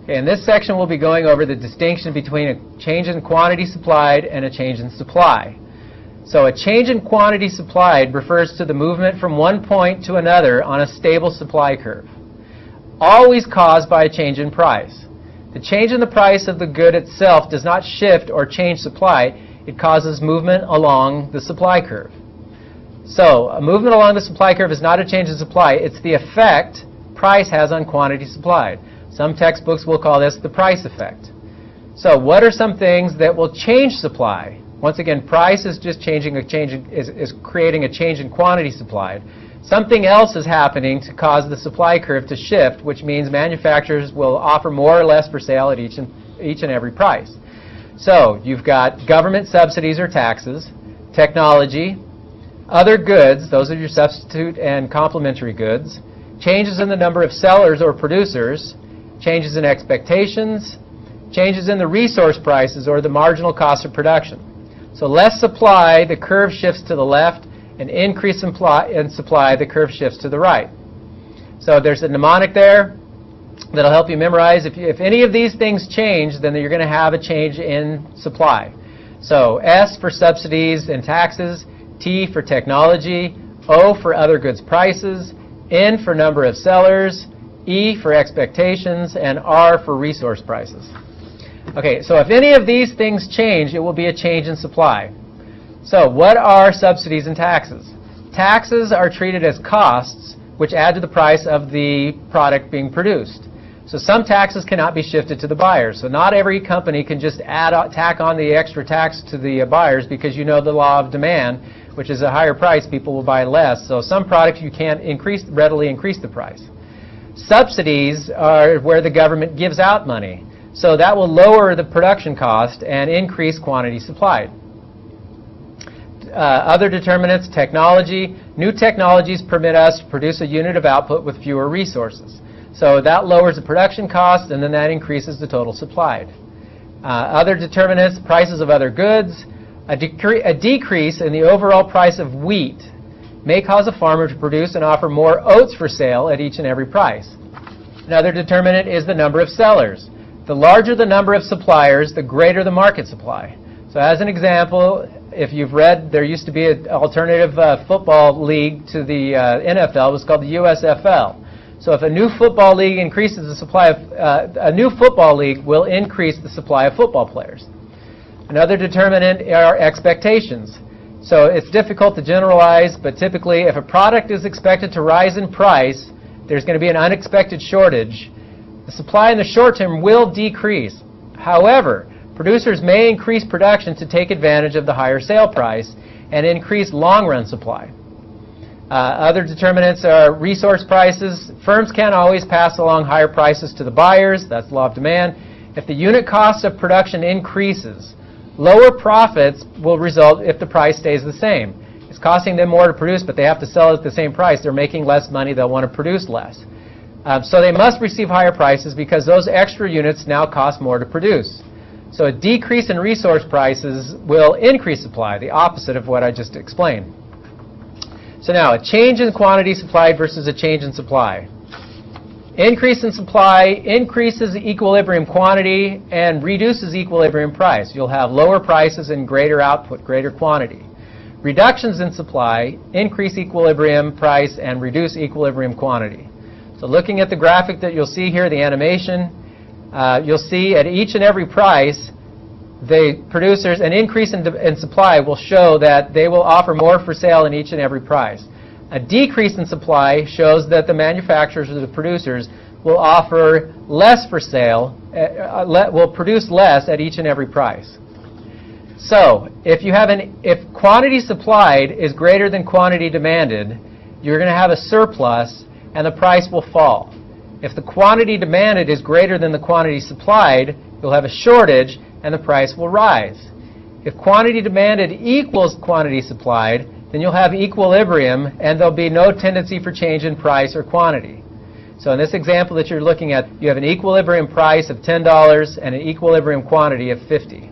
Okay, in this section we'll be going over the distinction between a change in quantity supplied and a change in supply. So a change in quantity supplied refers to the movement from one point to another on a stable supply curve, always caused by a change in price. The change in the price of the good itself does not shift or change supply. It causes movement along the supply curve. So a movement along the supply curve is not a change in supply. It's the effect price has on quantity supplied. Some textbooks will call this the price effect. So what are some things that will change supply? Once again, price is just creating a change in quantity supplied. Something else is happening to cause the supply curve to shift, which means manufacturers will offer more or less for sale at each and every price. So you've got government subsidies or taxes, technology, other goods, those are your substitute and complementary goods, changes in the number of sellers or producers, changes in expectations, changes in the resource prices or the marginal cost of production. So less supply, the curve shifts to the left, and increase in supply, the curve shifts to the right. So there's a mnemonic there that'll help you memorize. If any of these things change, then you're going to have a change in supply. So S for subsidies and taxes, T for technology, O for other goods prices, N for number of sellers, E for expectations, and R for resource prices. Okay, so if any of these things change, it will be a change in supply. So what are subsidies and taxes? Taxes are treated as costs which add to the price of the product being produced. So some taxes cannot be shifted to the buyers. So not every company can just tack on the extra tax to the buyers, because you know the law of demand, which is a higher price, people will buy less. So some products you can't readily increase the price. Subsidies are where the government gives out money. So that will lower the production cost and increase quantity supplied. Other determinants, technology. New technologies permit us to produce a unit of output with fewer resources. So that lowers the production cost, and then that increases the total supplied. Other determinants, prices of other goods. A decrease in the overall price of wheat may cause a farmer to produce and offer more oats for sale at each and every price. Another determinant is the number of sellers. The larger the number of suppliers, the greater the market supply. So as an example, if you've read, there used to be an alternative football league to the NFL. It was called the USFL. So if a new football league increases the supply of, a new football league will increase the supply of football players. Another determinant are expectations. So it's difficult to generalize, but typically if a product is expected to rise in price, there's going to be an unexpected shortage. The supply in the short term will decrease. However, producers may increase production to take advantage of the higher sale price and increase long-run supply. Other determinants are resource prices. Firms can't always pass along higher prices to the buyers. That's the law of demand. If the unit cost of production increases, lower profits will result if the price stays the same. It's costing them more to produce, but they have to sell it at the same price. They're making less money. They'll want to produce less. So they must receive higher prices because those extra units now cost more to produce. So a decrease in resource prices will increase supply, the opposite of what I just explained. So now, a change in quantity supplied versus a change in supply. Increase in supply increases equilibrium quantity and reduces equilibrium price. You'll have lower prices and greater output, greater quantity. Reductions in supply increase equilibrium price and reduce equilibrium quantity. So looking at the graphic that you'll see here, the animation, you'll see at each and every price, the producers, an increase in supply will show that they will offer more for sale in each and every price. A decrease in supply shows that the manufacturers or the producers will offer less for sale, will produce less at each and every price. So if quantity supplied is greater than quantity demanded, you're going to have a surplus and the price will fall. If the quantity demanded is greater than the quantity supplied, you'll have a shortage and the price will rise. If quantity demanded equals quantity supplied, then you'll have equilibrium and there'll be no tendency for change in price or quantity. So in this example that you're looking at, you have an equilibrium price of $10 and an equilibrium quantity of 50.